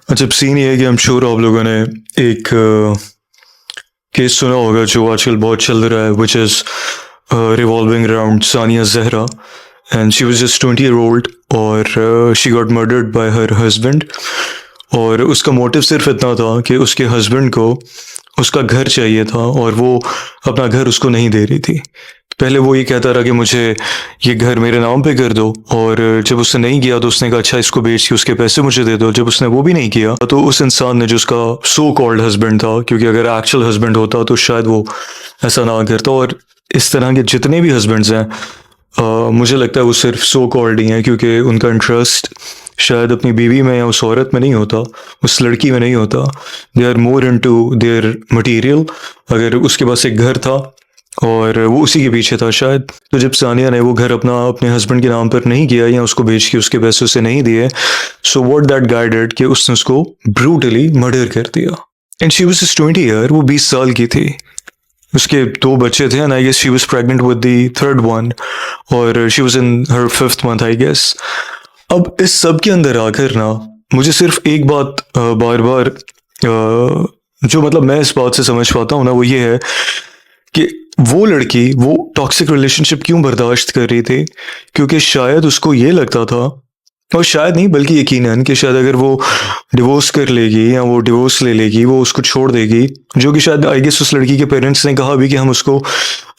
अच्छा, सीन ये है कि आई एम श्योर आप लोगों ने एक केस सुना होगा जो आजकल बहुत चल रहा है, which is revolving around Sania Zahra. And she was just 20 year old और she got murdered by her husband. और उसका मोटिव सिर्फ इतना था कि उसके हस्बैंड को उसका घर चाहिए था और वो अपना घर उसको नहीं दे रही थी। पहले वो ये कहता रहा कि मुझे ये घर मेरे नाम पे कर दो, और जब उसने नहीं किया तो उसने कहा अच्छा इसको बेच के उसके पैसे मुझे दे दो। जब उसने वो भी नहीं किया तो उस इंसान ने, जो उसका सो कॉल्ड हस्बैंड था, क्योंकि अगर एक्चुअल हस्बैंड होता तो शायद वो ऐसा ना करता। और इस तरह के जितने भी हस्बैंड्स हैं, मुझे लगता है वो सिर्फ सो कॉल्ड ही हैं, क्योंकि उनका इंटरेस्ट शायद अपनी बीवी में या उस औरत में नहीं होता, उस लड़की में नहीं होता। They are more into their material. अगर उसके पास एक घर था और वो उसी के पीछे था शायद, तो जब सानिया ने वो घर अपने हस्बैंड के नाम पर नहीं किया या उसको बेच के उसके पैसे उसे नहीं दिए, so what that guy did कि उसने उसको ब्रूटली मर्डर कर दिया। And she was just 20 year, वो 20 साल की थी। उसके 2 बच्चे थे and I guess she was pregnant with the third one, और she was in her 5th month I guess. अब इस सब के अंदर आकर ना, मुझे सिर्फ एक बात बार बार जो मतलब मैं इस बात से समझ पाता हूँ ना, वो ये है कि वो लड़की वो टॉक्सिक रिलेशनशिप क्यों बर्दाश्त कर रही थी। क्योंकि शायद उसको ये लगता था, और शायद नहीं बल्कि यकीनन, कि शायद अगर वो डिवोर्स कर लेगी या वो डिवोर्स ले लेगी, वो उसको छोड़ देगी। जो कि शायद आई गेस उस लड़की के पेरेंट्स ने कहा भी कि हम उसको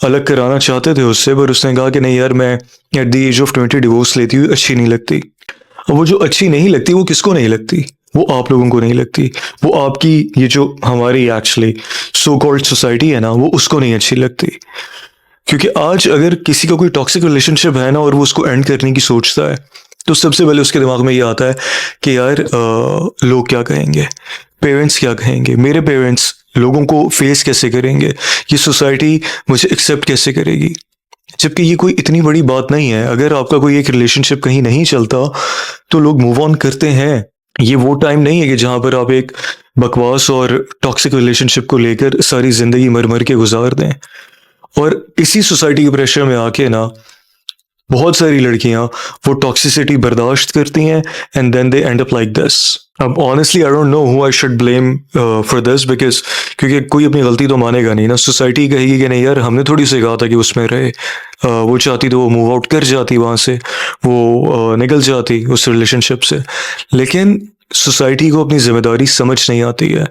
अलग कराना चाहते थे उससे, पर उसने कहा कि नहीं यार, मैं at the age of 20 divorce लेती हूँ, अच्छी नहीं लगती। और वो जो अच्छी नहीं लगती, वो किसको नहीं लगती? वो आप लोगों को नहीं लगती। वो आपकी ये जो हमारी एक्चुअली सो कॉल्ड सोसाइटी है ना, वो उसको नहीं अच्छी लगती। क्योंकि आज अगर किसी का कोई टॉक्सिक रिलेशनशिप है ना और वो उसको एंड करने की सोचता है, तो सबसे पहले उसके दिमाग में ये आता है कि यार लोग क्या कहेंगे, पेरेंट्स क्या कहेंगे, मेरे पेरेंट्स लोगों को फेस कैसे करेंगे, ये सोसाइटी मुझे एक्सेप्ट कैसे करेगी। जबकि ये कोई इतनी बड़ी बात नहीं है। अगर आपका कोई एक रिलेशनशिप कहीं नहीं चलता तो लोग मूव ऑन करते हैं। ये वो टाइम नहीं है कि जहां पर आप एक बकवास और टॉक्सिक रिलेशनशिप को लेकर सारी जिंदगी मर मर के गुजार दें। और इसी सोसाइटी के प्रेशर में आके ना, बहुत सारी लड़कियां वो टॉक्सिसिटी बर्दाश्त करती हैं and then they end up like this. अब honestly I don't know who I should blame for this, because क्योंकि कोई अपनी गलती तो मानेगा नहीं ना। सोसाइटी कहेगी कि नहीं यार, हमने थोड़ी सी कहा था कि उसमें रहे। वो चाहती तो वो मूव आउट कर जाती वहां से, वो निकल जाती उस रिलेशनशिप से। लेकिन सोसाइटी को अपनी जिम्मेदारी समझ नहीं आती है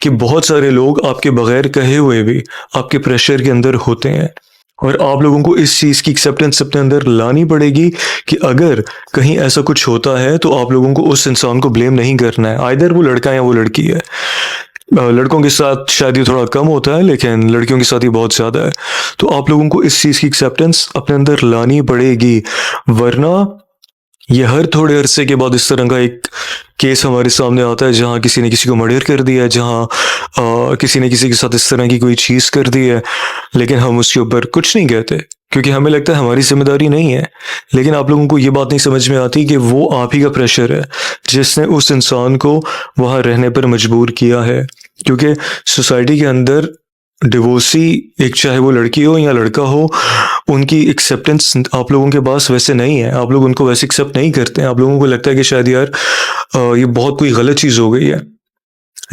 कि बहुत सारे लोग आपके बगैर कहे हुए भी आपके प्रेशर के अंदर होते हैं। और आप लोगों को इस चीज़ की एक्सेप्टेंस अपने अंदर लानी पड़ेगी कि अगर कहीं ऐसा कुछ होता है तो आप लोगों को उस इंसान को ब्लेम नहीं करना है, आइदर वो लड़का है या वो लड़की है। लड़कों के साथ शायद ये थोड़ा कम होता है, लेकिन लड़कियों के साथ ये बहुत ज़्यादा है। तो आप लोगों को इस चीज़ की एक्सेप्टेंस अपने अंदर लानी पड़ेगी, वरना ये हर थोड़े अरसे के बाद इस तरह का एक केस हमारे सामने आता है जहाँ किसी ने किसी को मर्डर कर दिया है, जहाँ किसी ने किसी के साथ इस तरह की कोई चीज़ कर दी है, लेकिन हम उसके ऊपर कुछ नहीं कहते क्योंकि हमें लगता है हमारी जिम्मेदारी नहीं है। लेकिन आप लोगों को ये बात नहीं समझ में आती कि वो आप ही का प्रेशर है जिसने उस इंसान को वहाँ रहने पर मजबूर किया है। क्योंकि सोसाइटी के अंदर डिवोर्सी, एक चाहे वो लड़की हो या लड़का हो, उनकी एक्सेप्टेंस आप लोगों के पास वैसे नहीं है। आप लोग उनको वैसे एक्सेप्ट नहीं करते हैं। आप लोगों को लगता है कि शायद यार ये बहुत कोई गलत चीज़ हो गई है।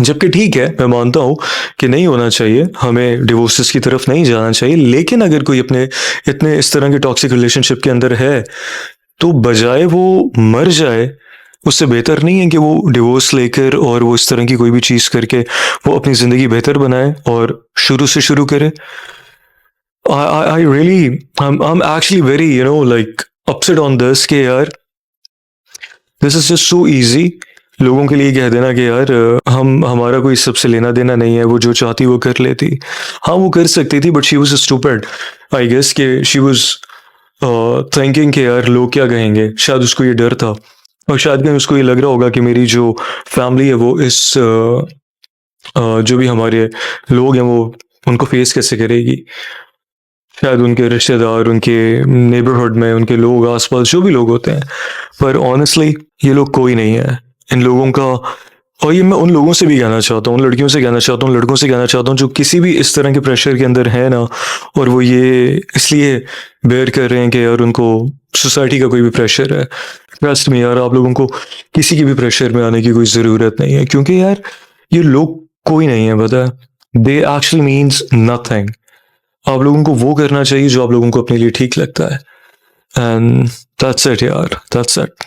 जबकि ठीक है, मैं मानता हूँ कि नहीं होना चाहिए, हमें डिवोर्सेस की तरफ नहीं जाना चाहिए। लेकिन अगर कोई अपने इतने इस तरह के टॉक्सिक रिलेशनशिप के अंदर है, तो बजाय वो मर जाए, उससे बेहतर नहीं है कि वो डिवोर्स लेकर और वो इस तरह की कोई भी चीज़ करके वो अपनी ज़िंदगी बेहतर बनाए और शुरू से शुरू करे। I really, I'm actually very, like upset on this कि यार this is just so easy लोगों के लिए कह देना कि यार हमारा कोई सबसे लेना देना नहीं है, वो जो चाहती वो कर लेती। हाँ, वो कर सकती थी, but she was stupid I guess कि शी वाज थिंकिंग कि यार लोग क्या कहेंगे। शायद उसको ये डर था, और शायद कहीं उसको ये लग रहा होगा कि मेरी जो फैमिली है वो इस जो भी हमारे लोग हैं वो उनको फेस कैसे करेगी। शायद उनके रिश्तेदार, उनके नेबरहुड में उनके लोग, आसपास जो भी लोग होते हैं। पर ऑनेस्टली ये लोग कोई नहीं है इन लोगों का। और ये मैं उन लोगों से भी कहना चाहता हूँ, उन लड़कियों से कहना चाहता हूँ, लड़कों से कहना चाहता हूँ जो किसी भी इस तरह के प्रेशर के अंदर है ना, और वो ये इसलिए बेयर कर रहे हैं कि यार उनको सोसाइटी का कोई भी प्रेशर है। ट्रस्ट में यार, आप लोगों को किसी की भी प्रेशर में आने की कोई ज़रूरत नहीं है, क्योंकि यार ये लोग कोई नहीं है, पता है, दे एक्चुअली मीन्स नथिंग। आप लोगों को वो करना चाहिए जो आप लोगों को अपने लिए ठीक लगता है, एंड दैट्स इट यार, दैट्स इट।